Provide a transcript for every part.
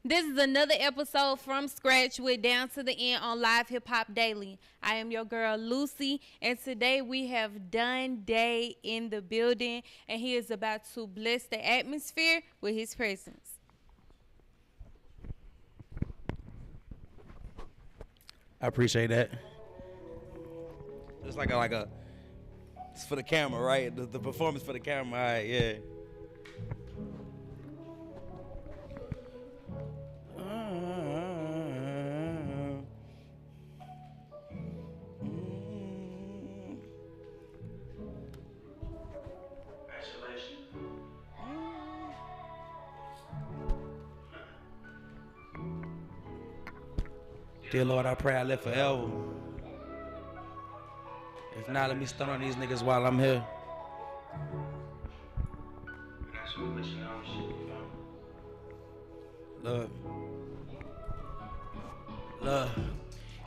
This is another episode from scratch with Down to the End on Live Hip Hop Daily. I am your girl Lucy, and today we have Don Day in the building, and he is about to bless the atmosphere with his presence. I appreciate that. It's like a it's for the camera, right? The performance for the camera, all right, yeah. Dear Lord, I pray I live forever. If not, let me stun on these niggas while I'm here. Look.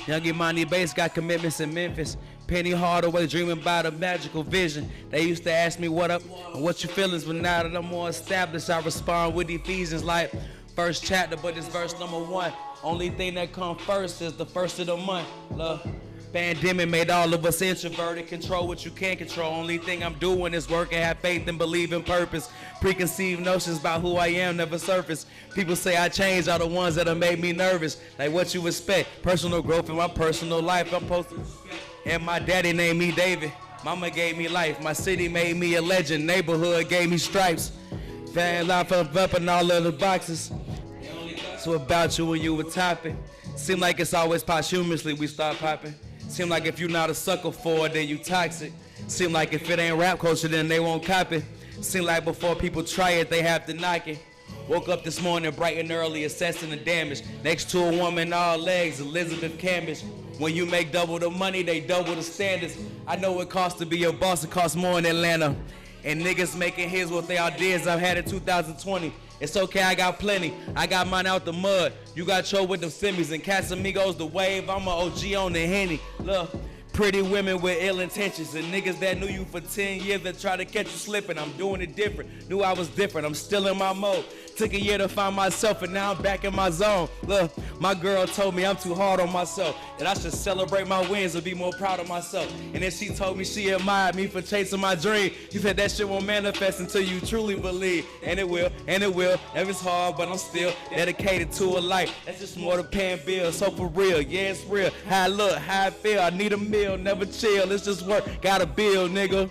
Young Imani Bass got commitments in Memphis. Penny Hardaway dreaming about a magical vision. They used to ask me what up and what your feelings, but now that I'm more established, I respond with Ephesians like first chapter, but it's verse number 1. Only thing that come first is the first of the month. Look. Pandemic made all of us introverted. Control what you can't control. Only thing I'm doing is work and have faith and believe in purpose. Preconceived notions about who I am never surface. People say I changed are the ones that have made me nervous. Like what you expect. Personal growth in my personal life. I'm posted. And my daddy named me David. Mama gave me life. My city made me a legend. Neighborhood gave me stripes. Fan life up in all of the boxes. So about you when you were topping. Seem like it's always posthumously we start popping. Seem like if you're not a sucker for it, then you toxic. Seem like if it ain't rap culture, then they won't copy. Seem like before people try it, they have to knock it. Woke up this morning bright and early, assessing the damage. Next to a woman, all legs, Elizabeth Cambridge. When you make double the money, they double the standards. I know it costs to be your boss, it costs more in Atlanta. And niggas making hits with their ideas I've had in 2020. It's okay, I got plenty. I got mine out the mud. You got your with them Simmies and Casamigos, the wave. I'm an OG on the Henny. Look, pretty women with ill intentions and niggas that knew you for 10 years that try to catch you slipping. I'm doing it different. Knew I was different. I'm still in my mode. Took a year to find myself and now I'm back in my zone. Look, my girl told me I'm too hard on myself and I should celebrate my wins and be more proud of myself. And then she told me she admired me for chasing my dream. She said that shit won't manifest until you truly believe. And it will, and it will. If it's hard, but I'm still dedicated to a life. That's just more than paying bills. So for real, yeah, it's real. How I look, how I feel. I need a meal, never chill. It's just work, gotta build, nigga.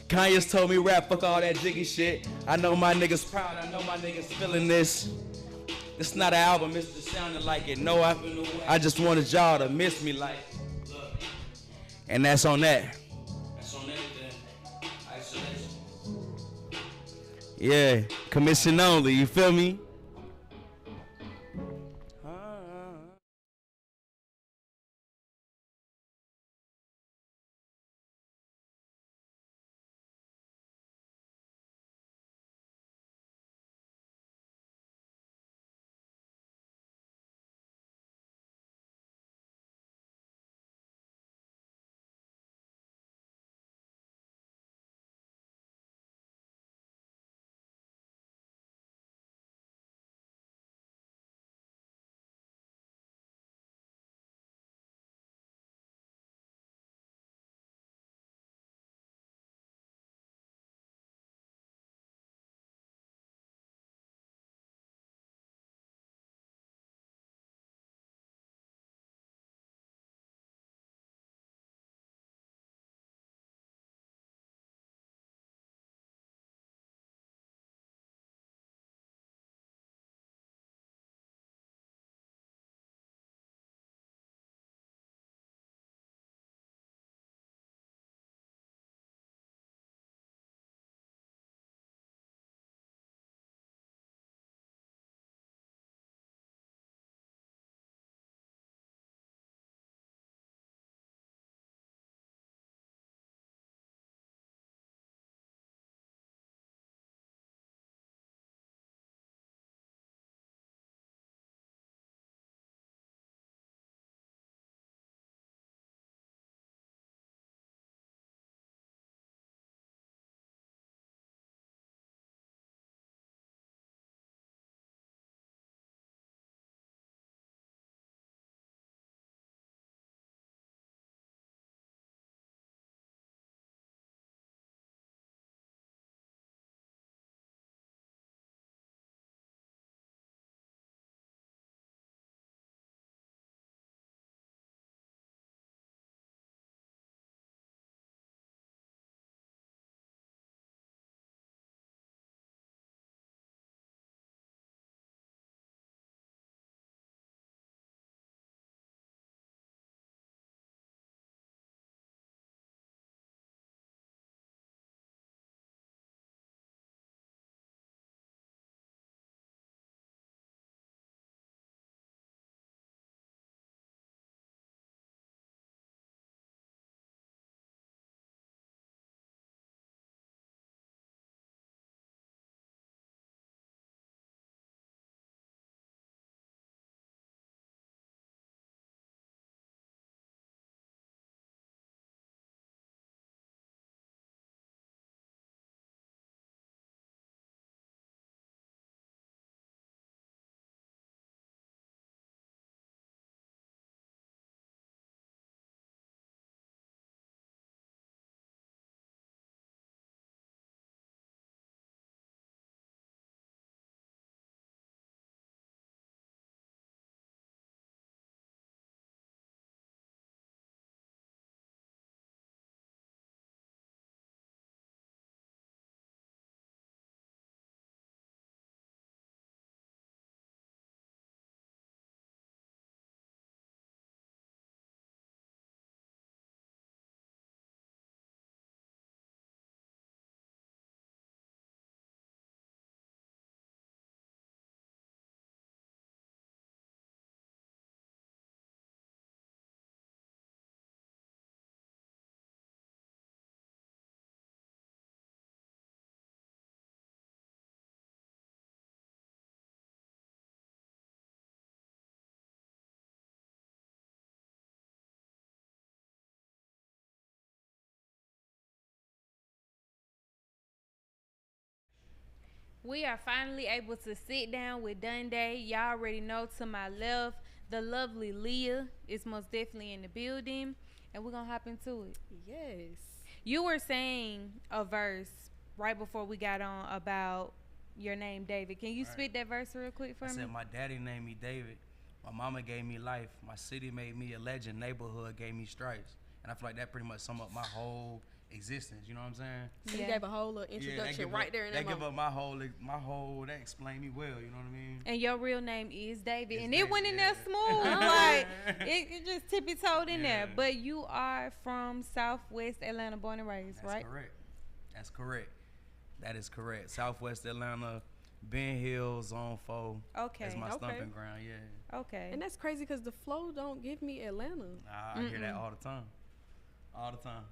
Kanye's told me rap, fuck all that jiggy shit. I know my niggas proud, I know my niggas feeling this. It's not an album, it's just sounding like it. No, I just wanted y'all to miss me like. And that's on that. That's on everything. Isolation. Yeah, commission only, you feel me? We are finally able to sit down with Dundee. Y'all already know, to my left, the lovely Leah is most definitely in the building, and we're gonna hop into it. Yes. You were saying a verse right before we got on about your name, David. Can you spit that verse real quick for I me? said my daddy named me David. My mama gave me life. My city made me a legend. Neighborhood gave me stripes. And I feel like that pretty much sum up my whole existence. You know what I'm saying? So you Yeah. gave a whole little introduction right there in that give moment. up my whole, that explained me well, you know what I mean? And your real name is David. It's And it David, went in yeah. there smooth. Like, it just tippy-toed in there. Yeah. But you are from Southwest Atlanta, born and raised, That's right? correct. That's correct. That is correct. Southwest Atlanta, Ben Hill, Zone 4. Okay. That's my Okay. stomping ground, yeah. Okay. And that's crazy because the flow don't give me Atlanta. I hear that all the time. All the time.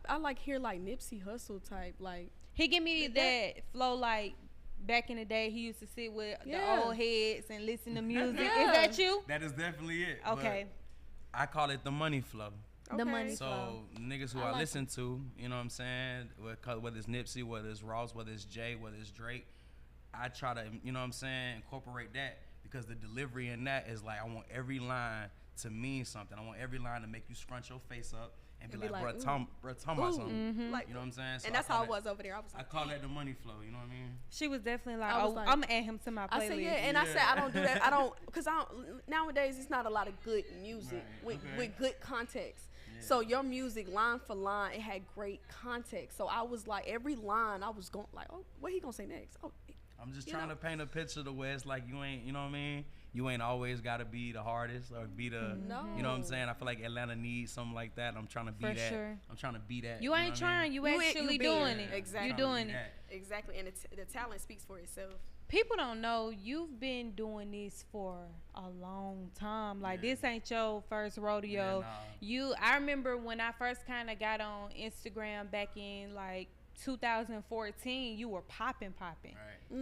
I like hear like Nipsey Hussle type, like He give me that flow like back in the day. He used to sit with Yeah. the old heads and listen to music. Yeah. Is that you? That is definitely it. Okay. But I call it the money flow. The money So flow. niggas who I I, like listen to, you know what I'm saying? Whether it's Nipsey, whether it's Ross, whether it's Jay, whether it's Drake, I try to, you know what I'm saying, incorporate that because the delivery in that is like I want every line to mean something. I want every line to make you scrunch your face up and be like, ooh. bro, talk about something. Like, You know what I'm saying? So and that's I call how it that- was over there. I was I like, call that the money flow. You know what I mean? She was definitely like, I was oh, like- I'm gonna add him to my playlist. I said yeah, and I said I don't do that. I don't because nowadays it's not a lot of good music Right, with good context. So your music, line for line, it had great context. So I was like, every line I was going like, oh, what he gonna say next? Oh, I'm just You trying know- to paint a picture to where it's like you ain't, you know what I mean? You ain't always got to be the hardest or be the, you know what I'm No. saying? I feel like Atlanta needs something like that. I'm trying to be For that. sure. I'm trying to be that. You know ain't what I trying. mean? You actually being doing it. it. Exactly. You Trying to doing be it. that. exactly, and the talent speaks for itself. People don't know you've been doing this for a long time. Like Yeah. this ain't your first rodeo. Yeah, nah. I remember when I first kind of got on Instagram back in like 2014, you were popping. Right.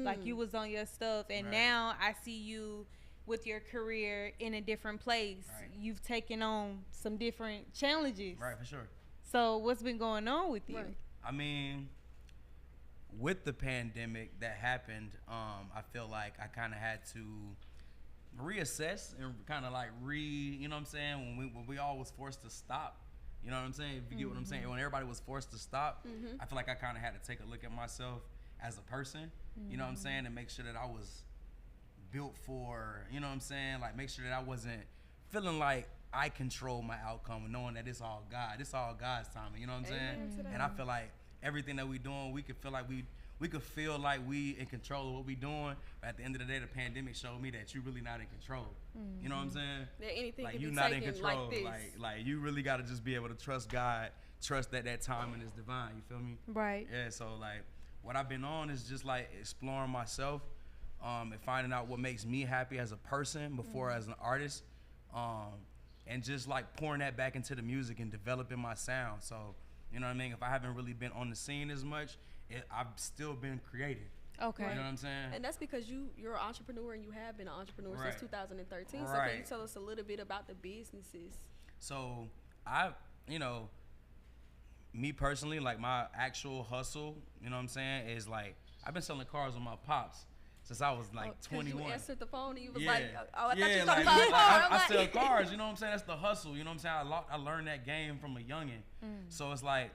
Like you was on your stuff, and Right. now I see you with your career in a different place. Right. You've taken on some different challenges. Right, for sure. So what's been going on with you? Right. I mean, with the pandemic that happened, I feel like I kind of had to reassess and kind of like you know what I'm saying, when we all was forced to stop. You know what I'm saying? If you get what I'm saying, when everybody was forced to stop, I feel like I kind of had to take a look at myself as a person. You know what I'm saying, and make sure that I was built for, you know what I'm saying, like make sure that I wasn't feeling like I control my outcome, knowing that it's all God. It's all God's timing. You know what I'm Amen to saying? that. And I feel like everything that we doing, we could feel like we could feel like we in control of what we doing. But at the end of the day, the pandemic showed me that you really not in control. You know what I'm saying? That anything Like can you be not in taken control. like this. Like you really got to just be able to trust God, trust that timing is divine. You feel me? Right. Yeah. So like, what I've been on is just like exploring myself, and finding out what makes me happy as a person before as an artist, and just like pouring that back into the music and developing my sound. So you know what I mean? If I haven't really been on the scene as much, I've still been creative. Okay. You know what I'm saying? And that's because you're an entrepreneur and you have been an entrepreneur Right. since 2013. So can you Right. tell us a little bit about the businesses? So you know, me personally, like my actual hustle, you know what I'm saying, is like I've been selling cars with my pops since I was like 'Cause 21. You answered the phone and you was Yeah. like, oh, I thought you Yeah, were like, talking about like, car. I sell cars, you know what I'm saying? That's the hustle, you know what I'm saying? I learned that game from a youngin'. So it's like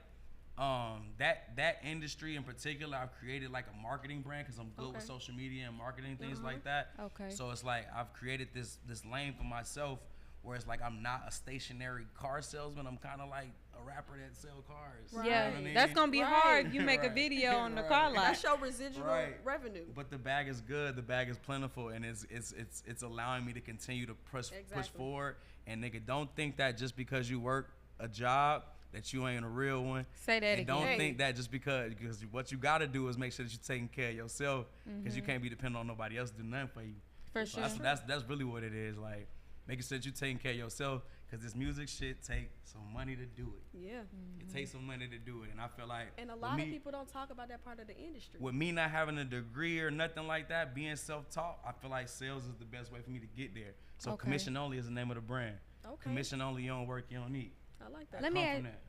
that industry in particular, I've created like a marketing brand because I'm good with Okay. social media and marketing, things like that. Okay. So it's like I've created this lane for myself where it's like I'm not a stationary car salesman. I'm kind of like a rapper that sell cars. Right. You know Yeah, what I mean? that's gonna be Right. hard if you make a Right. video on the Right. car lot. That's your residual Right. revenue. But the bag is good. The bag is plentiful, and it's allowing me to continue to push Exactly. forward. And nigga, don't think that just because you work a job that you ain't a real one. Say that And again. don't Hey. think that just because what you got to do is make sure that you're taking care of yourself, because you can't be dependent on nobody else to do nothing for you. For So sure. that's really what it is. Like making sure that you're taking care of yourself, because this music shit take some money to do it. Yeah. It takes some money to do it, and I feel like And a with lot me- of people don't talk about that part of the industry. with me not having a degree or nothing like that, being self-taught, I feel like sales is the best way for me to get there. So Okay. commission only is the name of the brand. Okay. Commission only, you don't work, you don't eat. I like that. Let me come ask, from that.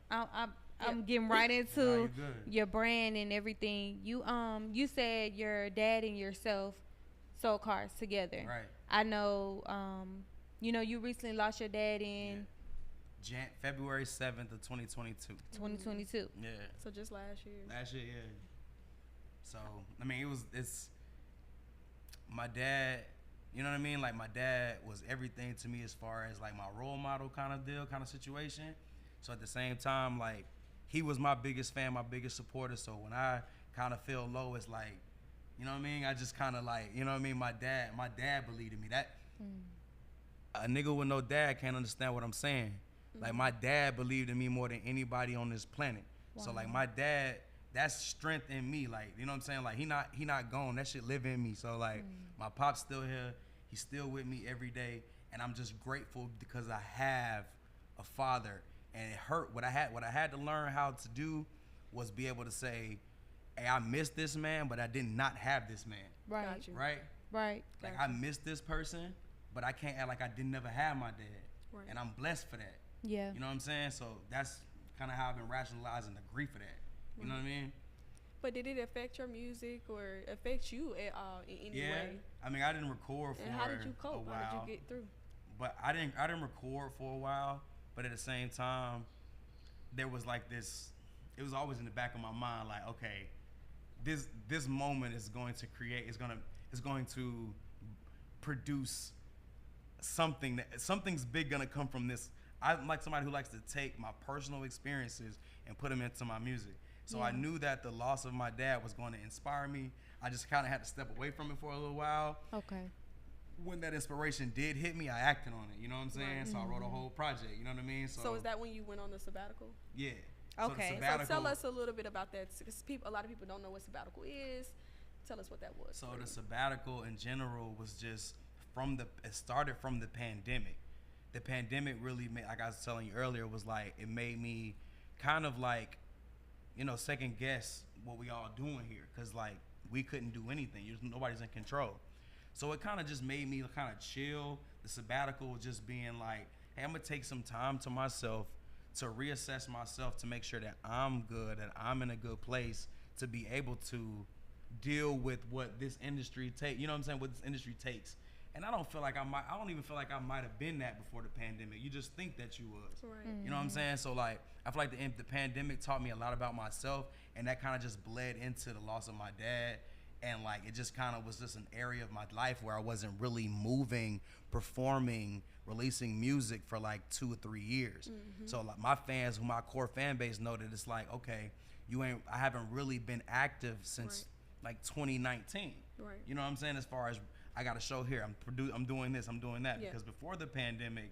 I'm getting right Nah, into you good. your brand and everything. You said your dad and yourself sold cars together. Right. I know you recently lost your dad in February 7th of 2022. 2022. Yeah. So just last year. Last year, yeah. So, I mean, it's my dad, you know what I mean? Like, my dad was everything to me as far as, like, my role model kind of deal, kind of situation. So, at the same time, like, he was my biggest fan, my biggest supporter. So, when I kind of feel low, it's like, you know what I mean? I just kind of, like, you know what I mean? My dad believed in me. That a nigga with no dad can't understand what I'm saying. Like, my dad believed in me more than anybody on this planet. So, like, my dad, that's strength in me. Like, you know what I'm saying? Like, he not gone. That shit live in me. So, like, my pop's still here. He's still with me every day. And I'm just grateful because I have a father. And it hurt. What I had to learn how to do was be able to say, hey, I miss this man, but I did not have this man. Right. Got you. Right? Right. Like, I miss this person, but I can't act like I didn't never have my dad. Right. And I'm blessed for that. Yeah. You know what I'm saying? So that's kind of how I've been rationalizing the grief of that. You know what I mean? But did it affect your music or affect you at all in any Yeah. way? I mean, I didn't record for And how did you a cope? while. How did you get through? But I didn't record for a while. But at the same time, there was like this. It was always in the back of my mind, like, okay, this moment is going to create. It's going to produce something. Something's big gonna come from this. I'm like somebody who likes to take my personal experiences and put them into my music. So I knew that the loss of my dad was going to inspire me. I just kind of had to step away from it for a little while. Okay. When that inspiration did hit me, I acted on it. You know what I'm saying? Right. So I wrote a whole project. You know what I mean? So is that when you went on the sabbatical? Yeah. Okay. So, So tell us a little bit about that, because a lot of people don't know what sabbatical is. Tell us what that was. So for the you. sabbatical in general was just it started from the pandemic. The pandemic really made, like I was telling you earlier, was like, it made me kind of like, second guess what we all doing here. Cause like we couldn't do anything. Nobody's in control. So it kind of just made me kind of chill. The sabbatical was just being like, hey, I'm gonna take some time to myself to reassess myself, to make sure that I'm good, that I'm in a good place to be able to deal with what this industry what this industry takes. And I don't even feel like I might have been that before the pandemic. You just think that you was. Right. You know what I'm saying? So like, I feel like the pandemic taught me a lot about myself, and that kind of just bled into the loss of my dad. And like, it just kind of was just an area of my life where I wasn't really moving, performing, releasing music for like 2 or 3 years. So like my fans, my core fan base, know that it's like, okay, I haven't really been active since like 2019. Right. You know what I'm saying? As far as I got a show here, I'm doing this, I'm doing that. Yeah. Because before the pandemic,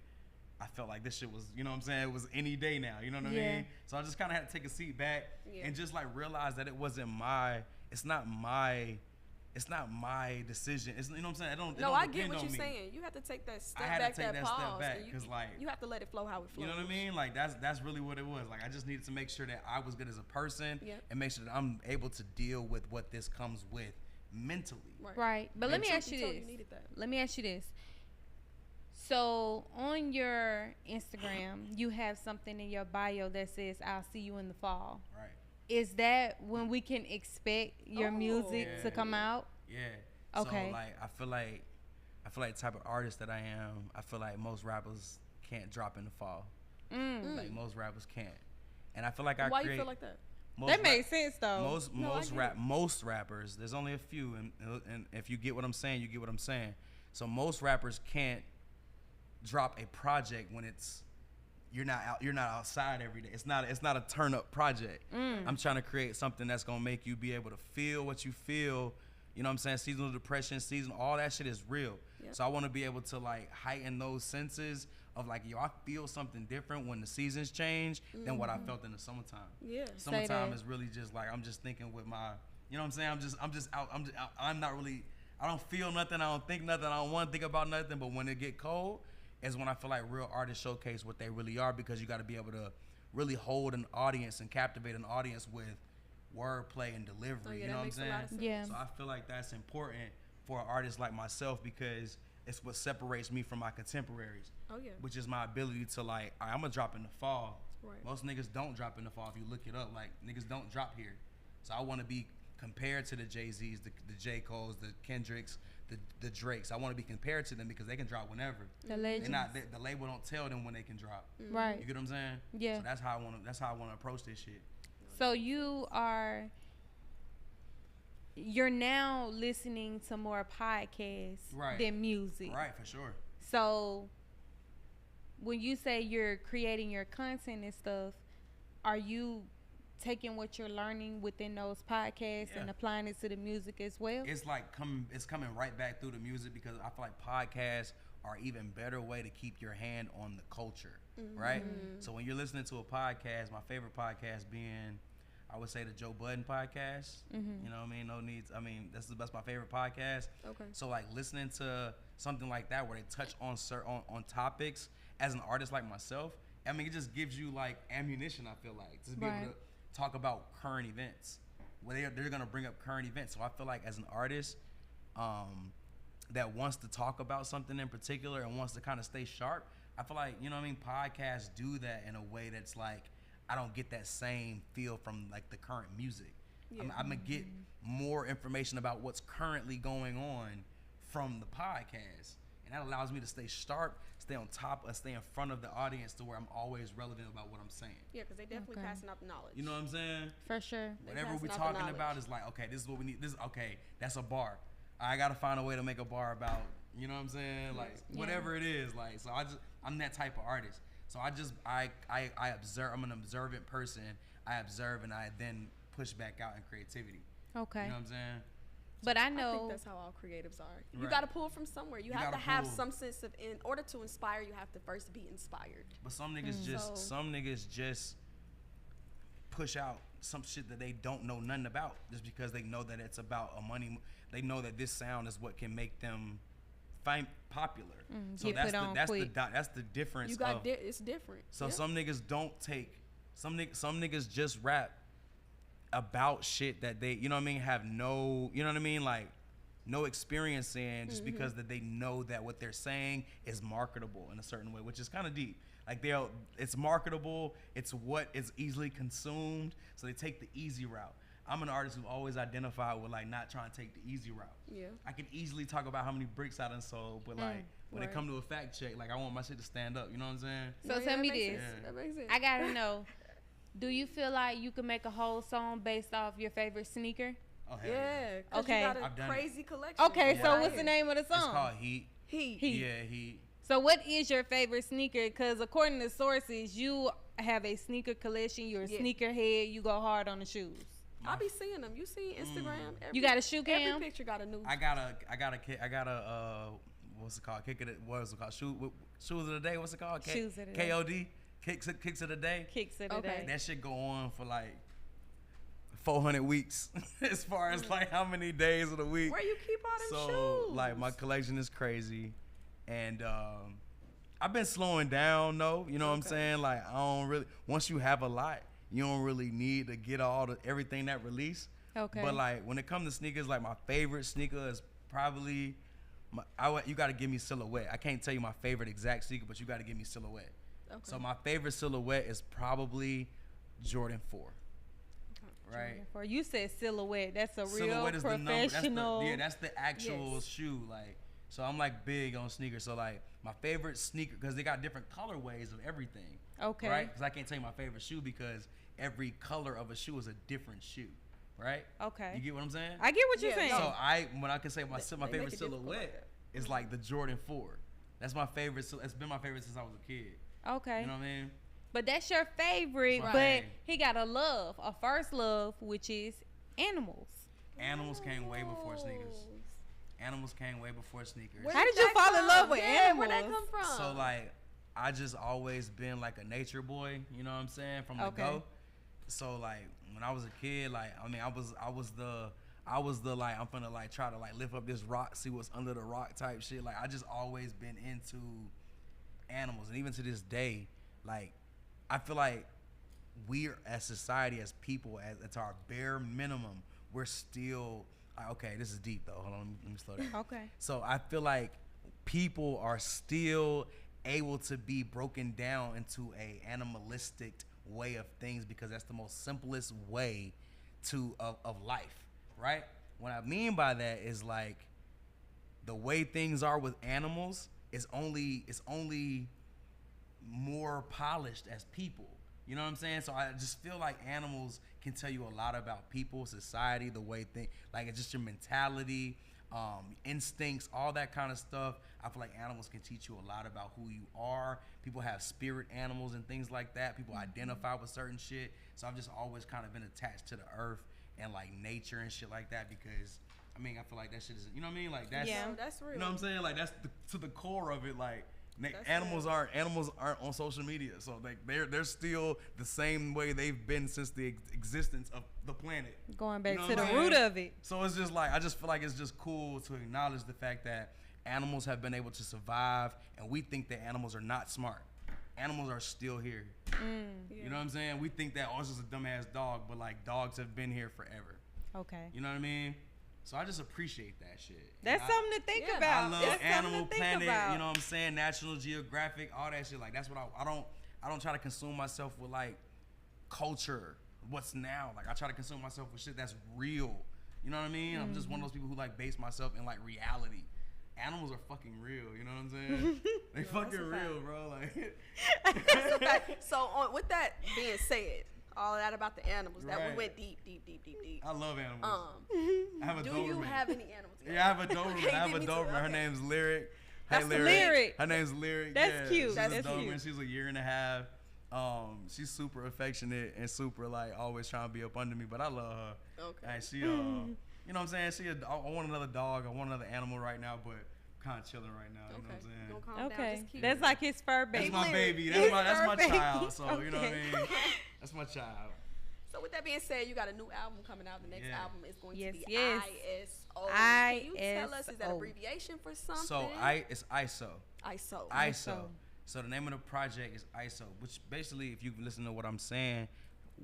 I felt like this shit was, you know what I'm saying? It was any day now, you know what I Yeah. mean? So I just kind of had to take a seat back Yeah. and just like realize that it's not my decision. It's, you know what I'm saying? It No, don't I get depend what on you're me. saying. You have to take that step I had back, to take that step pause, back, and you- 'cause, like, you have to let it flow how it flows. You know what I mean? Like that's really what it was. Like I just needed to make sure that I was good as a person Yep. and make sure that I'm able to deal with what this comes with mentally. Right. But let me ask you told you this. needed that. Let me ask you this. So on your Instagram, you have something in your bio that says, "I'll see you in the fall." Right. Is that when we can expect your music Yeah. to come out? Yeah. Okay. So like I feel like the type of artist that I am, I feel like most rappers can't drop in the fall. Like most rappers can't. And I feel like Why you feel like that? That makes sense though. Most rappers, there's only a few, and if you get what I'm saying, you get what I'm saying. So most rappers can't drop a project when you're not outside every day. It's not a turn up project. I'm trying to create something that's gonna make you be able to feel what you feel. You know what I'm saying? Seasonal depression, all that shit is real. Yep. So I want to be able to like heighten those senses of like, yo, I feel something different when the seasons change than what I felt in the summertime. Yeah. Summertime that. is really just like, I'm just thinking with my, you know what I'm saying? I'm just out. I'm not really, I don't feel nothing. I don't think nothing. I don't want to think about nothing. But when it get cold is when I feel like real artists showcase what they really are, because you got to be able to really hold an audience and captivate an audience with wordplay and delivery. Oh, yeah, you that know what I'm makes a saying? lot of sense. Yeah. So I feel like that's important for an artist like myself, because it's what separates me from my contemporaries, Oh yeah. which is my ability to like, I'm gonna drop in the fall. Right. Most niggas don't drop in the fall. If you look it up, like niggas don't drop here. So I want to be compared to the Jay-Z's, the J. Cole's, the Kendricks, the Drakes. I want to be compared to them because they can drop whenever. The legends. The label don't tell them when they can drop. Right. You get what I'm saying? Yeah. So that's how I want to approach this shit. So you're now listening to more podcasts than music. Right, for sure. So when you say you're creating your content and stuff, are you taking what you're learning within those podcasts and applying it to the music as well? It's like it's coming right back through the music because I feel like podcasts are even better way to keep your hand on the culture, right? So when you're listening to a podcast, my favorite podcast being, I would say, the Joe Budden podcast. You know what I mean? No needs. I mean, that's my favorite podcast. Okay. So like listening to something like that where they touch on on topics as an artist like myself, I mean, it just gives you like ammunition. I feel like to be able to talk about current events. Where they're gonna bring up current events. So I feel like as an artist, that wants to talk about something in particular and wants to kind of stay sharp, I feel like, you know what I mean, podcasts do that in a way that's like, I don't get that same feel from like the current music. Yeah. I'm gonna get more information about what's currently going on from the podcast, and that allows me to stay sharp, stay on top, stay in front of the audience to where I'm always relevant about what I'm saying. Yeah, because they definitely passing out the knowledge. You know what I'm saying? For sure. Whatever we're talking about is like, okay, this is what we need. This okay, that's a bar. I gotta find a way to make a bar about, you know what I'm saying? Like whatever it is, like, so I'm that type of artist. So I observe. I'm an observant person. I observe and I then push back out in creativity. Okay. You know what I'm saying? But I know. I think that's how all creatives are. You Right. got to pull from somewhere. You have to have pull. some sense of, in order to inspire, you have to first be inspired. But some niggas just push out some shit that they don't know nothing about just because they know that it's about a money. They know that this sound is what can make them popular. So that's the difference. You got it's different. So some niggas don't take some niggas just rap about shit that they, you know what I mean, have no, you know what I mean, like no experience in, just because that they know that what they're saying is marketable in a certain way, which is kind of deep. Like it's marketable, it's what is easily consumed, so they take the easy route. I'm an artist who always identified with like not trying to take the easy route. Yeah. I can easily talk about how many bricks I done sold, but like when it come to a fact check, like I want my shit to stand up. You know what I'm saying? So tell me this. That makes sense. I gotta know. Do you feel like you can make a whole song based off your favorite sneaker? Oh hell Yeah. Okay. You got a I've done crazy collection. Okay, Yeah. so what's the name of the It's song? called Heat. Heat. Yeah, Heat. So what is your favorite sneaker? Because according to sources, you have a sneaker collection. You're a sneakerhead. You go hard on the shoes. I be seeing them. You see Instagram. You got a shoe cam? Every picture got a new. I got a what's it called? What is it called? Shoes of the day. What's it called? Shoes of the day. KOD. Kicks of the day. Kicks of the Okay. day. That shit go on for like 400 weeks as far as like how many days of the week. Where you keep all them So shoes? like my collection is crazy, and I've been slowing down though. You know what I'm saying? Like I don't really. Once you have a lot, you don't really need to get everything that release. Okay. But like when it comes to sneakers, like my favorite sneaker is probably you got to give me Silhouette. I can't tell you my favorite exact sneaker, but you got to give me Silhouette. Okay. So my favorite Silhouette is probably Jordan 4. Right. For you said Silhouette. That's a real Silhouette is professional. the number. That's the actual shoe. Like, so I'm like big on sneakers. So like my favorite sneaker, because they got different colorways of everything. Okay. Right. Because I can't tell you my favorite shoe because every color of a shoe is a different shoe. Right. Okay. You get what I'm saying? I get what you're saying. So when I can say my They favorite make it difficult like Silhouette is like the Jordan 4. That's my favorite. It's been my favorite since I was a kid. Okay. You know what I mean? But that's your favorite. Right. But he got a first love, which is animals. Animals came way before sneakers. Animals came way before sneakers. Where How did you that fall in come? love with Yeah, where'd that animals? come from? So like, I just always been like a nature boy. You know what I'm saying? From the go. So like, when I was a kid, like I mean, I was the like I'm finna like try to like lift up this rock, see what's under the rock type shit. Like I just always been into animals, and even to this day, like I feel like we're as society, as people, as it's our bare minimum, we're still okay. This is deep though. Hold on, let me slow down. Okay. So I feel like people are still able to be broken down into a animalistic way of things because that's the most simplest way of life, right? What I mean by that is like the way things are with animals is only more polished as people. You know what I'm saying? So I just feel like animals can tell you a lot about people, society, the way like it's just your mentality, instincts, all that kind of stuff. I feel like animals can teach you a lot about who you are. People have spirit animals and things like that. People identify with certain shit. So I've just always kind of been attached to the earth and like nature and shit like that because I mean I feel like that shit is, you know what I mean? Like that's that's real. You know what I'm saying? Like that's to the core of it. Like animals real. aren't on social media, so like they're still the same way they've been since the existence of the planet. Going back You know to what the I'm root saying? of it. So it's just like I just feel like it's just cool to acknowledge the fact that animals have been able to survive, and we think that animals are not smart. Animals are still here. You know what I'm saying? We think that it's just a dumbass dog, but like dogs have been here forever. Okay. You know what I mean? So I just appreciate that shit. That's something to think yeah, about. I love That's Animal something to think Planet, about. you know what I'm saying? National Geographic, all that shit. Like that's what I don't try to consume myself with like culture, what's now. Like I try to consume myself with shit that's real. You know what I mean? I'm just one of those people who like base myself in like reality. Animals are fucking real, you know what I'm saying? They fucking real, bro. Like So with that being said, all that about the animals, that we Right. went deep. I love animals. I have a Do Doberman. you have any animals? Yeah, I have a Doberman. Okay, I have give a me two. Doberman. Her Okay. name's Lyric. That's hey, the Lyric. Her name's Lyric. That's yeah. cute. She's That's a Doberman. cute. She's a year and a half. She's super affectionate and super like always trying to be up under me, but I love her. Okay. And she, you know what I'm saying? I want another dog. I want another animal right now, but I'm kind of chilling right now. You know what I'm saying? Don't calm down, Okay. just keep That's it. like his fur baby. That's my Lyric. baby. His That's my fur baby. child. So you know what I Okay. mean? That's my child. So with that being said, you got a new album coming out. The next Yeah. album is going Yes, to be yes. ISO. Can you tell us, is that ISO. abbreviation for something? So it's ISO. ISO. ISO. So the name of the project is ISO, which basically, if you listen to what I'm saying,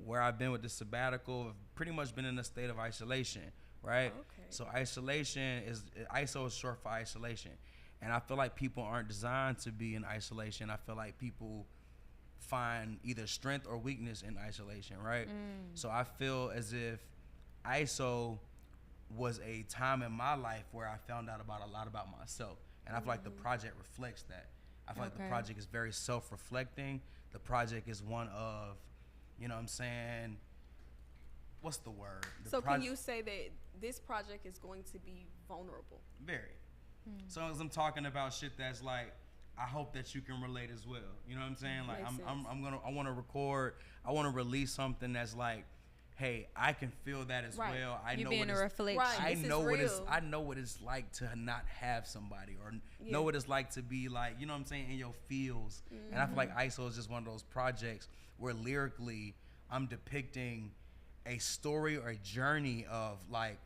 where I've been with the sabbatical, I've pretty much been in a state of isolation, right? Okay. So ISO is short for isolation. And I feel like people aren't designed to be in isolation. I feel like people find either strength or weakness in isolation, right? So I feel as if ISO was a time in my life where I found out a lot about myself. And I feel like the project reflects that. I feel like the Okay. project is very self-reflecting. The project is one of, you know what I'm saying, what's the word? So can you say that this project is going to be vulnerable? Very. So as I'm talking about shit that's like, I hope that you can relate as well. You know what I'm saying? Like Makes sense. I want to record, I want to release something that's like, hey, I can feel that as Right. well. I You know being what a it's, reflection. Right. I This is know what it's real. I know what it's like to not have somebody or Yeah. know what it's like to be like, you know what I'm saying, in your feels. And I feel like ISO is just one of those projects where lyrically I'm depicting a story or a journey of like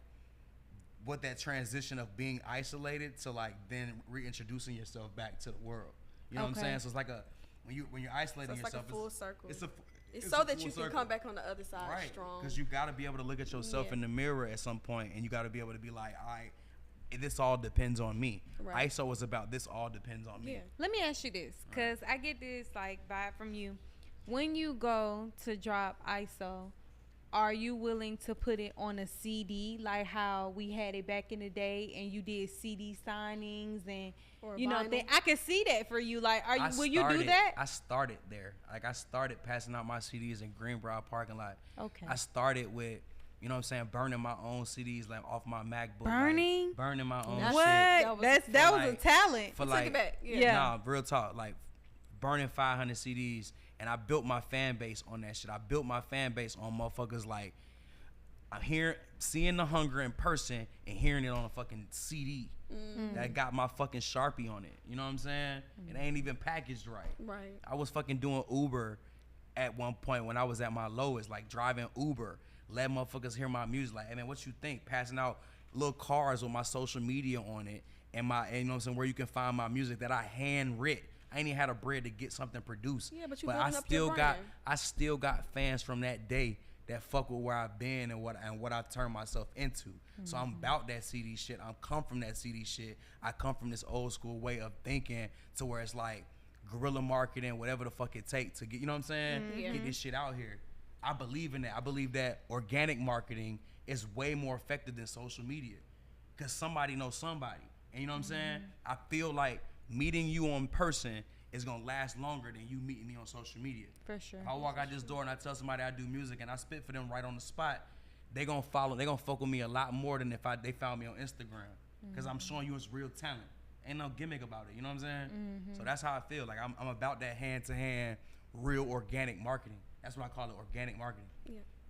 what that transition of being isolated to like then reintroducing yourself back to the world. You know what I'm Okay. saying? So it's like when you're So isolating it's like yourself, a full circle. It's a It's a so that full you can circle. come back on the other side Right, strong. because you got to be able to look at yourself Yeah. in the mirror at some point, and you got to be able to be like, all right, this all depends on me. Right. ISO is about this all depends on me. Yeah. Let me ask you this, because I get this like vibe from you. When you go to drop ISO, are you willing to put it on a CD like how we had it back in the day and you did CD signings and Or you know vinyl? I can see that for you. Like, will you do started- that? I started there. Like I started passing out my CDs in Greenbrier parking lot. Okay. I started with, you know what I'm saying, burning my own CDs like off my MacBook. Burning? Like, burning my own That's- What? shit. That was- That for was a like- talent. For Took like, it back. Yeah. Yeah. Nah, real talk. Like burning 500 CDs, and I built my fan base on that shit. I built my fan base on motherfuckers like I'm here seeing the hunger in person and hearing it on a fucking CD that got my fucking Sharpie on it. You know what I'm saying? It ain't even packaged right. Right. I was fucking doing Uber at one point when I was at my lowest, like driving Uber, let motherfuckers hear my music. Like, hey man, what you think? Passing out little cards with my social media on it and you know what I'm saying, where you can find my music that I hand writ. I ain't even had a bread to get something produced. Yeah, but you I building up your brand. I still got fans from that day that fuck with where I've been and what I've turned myself into. So I'm about that CD shit. I'm come from that CD shit. I come from this old school way of thinking to where it's like guerrilla marketing, whatever the fuck it takes to get, you know what I'm saying? Yeah. Get this shit out here. I believe in that. I believe that organic marketing is way more effective than social media, because somebody knows somebody. And you know what I'm saying? I feel like meeting you in person is gonna last longer than you meeting me on social media. For sure. If I walk out this door and I tell somebody I do music and I spit for them right on the spot, they gonna follow. They gonna fuck with me a lot more than if they found me on Instagram, because I'm showing you it's real talent. Ain't no gimmick about it. You know what I'm saying? So that's how I feel. Like I'm about that hand to hand, real organic marketing. That's what I call it, organic marketing.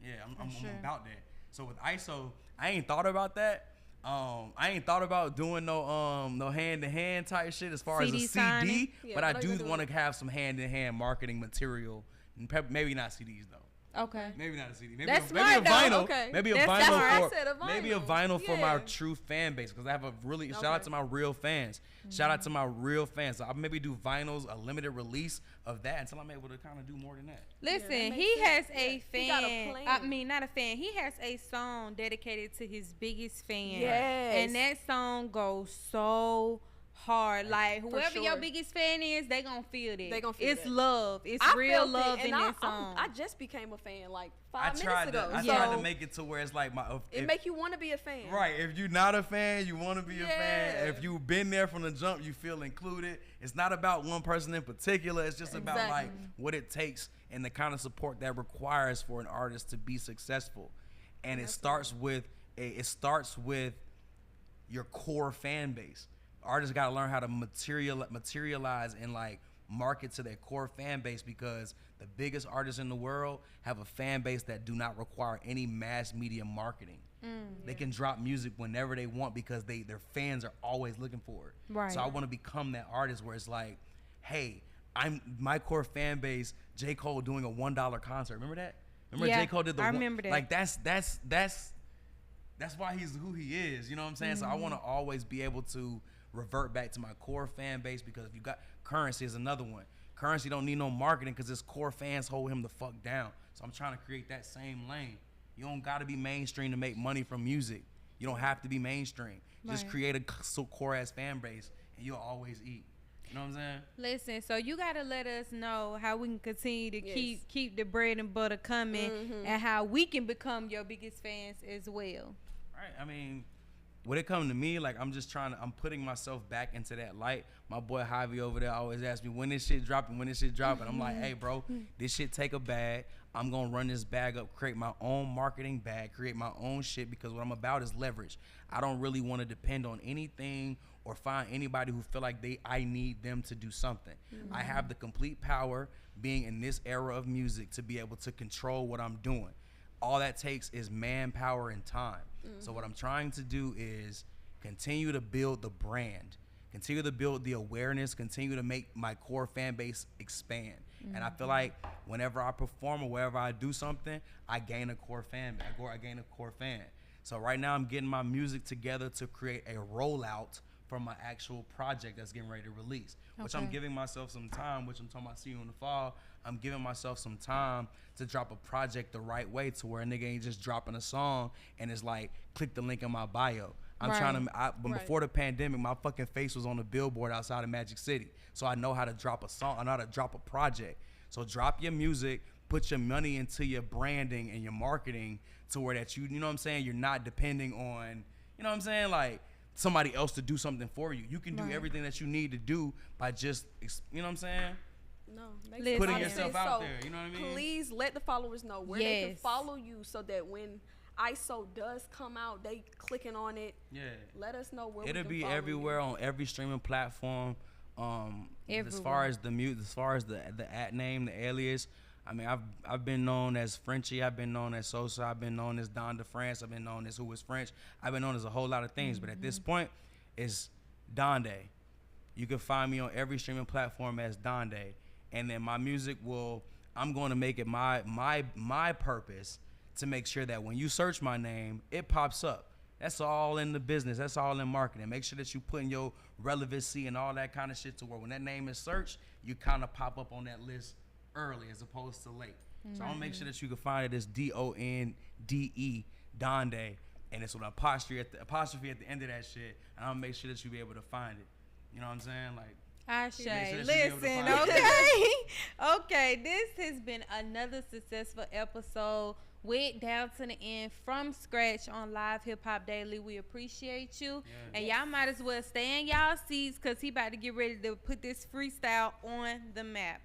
Yeah, I'm about that. So with ISO, I ain't thought about that. I ain't thought about doing no hand to hand type shit as far CD as a signing. CD, Yeah, but I what are do you gonna want to have some hand to hand marketing material. And maybe not CDs though. Okay. Maybe not a CD. Maybe That's maybe smart, a though. vinyl. Okay. Maybe a That's vinyl smart. for I said a maybe a vinyl. vinyl for my Yeah. true fan base, because I have a really shout out Okay. to my real fans. Shout out to my real fans. So I'll maybe do vinyls, a limited release of that until I'm able to kind of do more than that. Listen, that he makes has sense. a Yeah. He got a fan. plan. I mean, not a fan. He has a song dedicated to his biggest fan. Yes. And that song goes so hard. Like, whoever your sure. biggest fan is, they gonna feel that. They gonna feel it's that. love. It's I real felt it, love and in that song. I just became a fan like I 5 minutes tried ago. to so tried to make it to where it's like it make you want to be a fan. right. If you're not a fan, you want to be a fan. Yeah. If you've been there from the jump, you feel included. It's not about one person in particular. It's just about Exactly. like what it takes and the kind of support that requires for an artist to be successful. And it starts with your core fan base. Artists got to learn how to materialize and like market to their core fan base, because the biggest artists in the world have a fan base that do not require any mass media marketing. They can drop music whenever they want because their fans are always looking for it. Right. So I want to become that artist where it's like, hey, I'm my core fan base. J. Cole doing a $1 concert. Remember that? Remember Yeah, J. Cole did the I remember that. Like that's why he's who he is. You know what I'm saying? So I want to always be able to revert back to my core fan base, because if you got Currency is another one. Currency don't need no marketing because his core fans hold him the fuck down. So I'm trying to create that same lane. You don't got to be mainstream to make money from music. You don't have to be mainstream. Just Right. create a core ass fan base and you'll always eat. You know what I'm saying? Listen, so you gotta let us know how we can continue to Yes. keep the bread and butter coming, and how we can become your biggest fans as well. Right. I mean, when it comes to me, like I'm I'm putting myself back into that light. My boy Javi over there always asks me when this shit dropping. I'm like, hey bro, this shit take a bag. I'm gonna run this bag up, create my own marketing bag, create my own shit, because what I'm about is leverage. I don't really want to depend on anything or find anybody who feel like I need them to do something. I have the complete power, being in this era of music, to be able to control what I'm doing. All that takes is manpower and time. So what I'm trying to do is continue to build the brand, continue to build the awareness, continue to make my core fan base expand. And I feel like whenever I perform or wherever I do something, I gain a core fan. I gain a core fan. So right now I'm getting my music together to create a rollout for my actual project that's getting ready to release, which I'm Okay. giving myself some time, which I'm talking about see you in the fall. I'm giving myself some time to drop a project the right way, to where a nigga ain't just dropping a song and it's like, click the link in my bio. I'm Right. trying to, but Right. before the pandemic, my fucking face was on the billboard outside of Magic City. So I know how to drop a song, I know how to drop a project. So drop your music, put your money into your branding and your marketing, to where that you know what I'm saying, you're not depending on, you know what I'm saying, like somebody else to do something for you. You can do Right. everything that you need to do by just, you know what I'm saying? No, makes Listen. a Putting lot of yourself sense. out So, there, you know what I mean? Please let the followers know where they can Yes. follow you, so that when ISO does come out, they clicking on it. Yeah. Let us know where we It'll can be follow everywhere you. on every streaming platform. As Everywhere. far as the mute, as far as the at name, the alias, I mean, I've been known as Frenchie, I've been known as Sosa, I've been known as Don de France, I've been known as Who is French, I've been known as a whole lot of things. But at this point, it's Donde. You can find me on every streaming platform as Donde, and then my music I'm going to make it my purpose to make sure that when you search my name, it pops up. That's all in the business. That's all in marketing. Make sure that you put in your relevancy and all that kind of shit, to where when that name is searched, you kind of pop up on that list early as opposed to late. So I'm gonna make sure that you can find it as Donde, Donde, and it's with an apostrophe at the end of that shit. And I'm gonna make sure that you be able to find it. You know what I'm saying? Like, Ashe. Make sure she be able to Listen, find okay. Okay, this has been another successful episode with Down to the End from scratch on Live Hip Hop Daily. We appreciate you. Yeah. And y'all might as well stay in y'all seats because he about to get ready to put this freestyle on the map.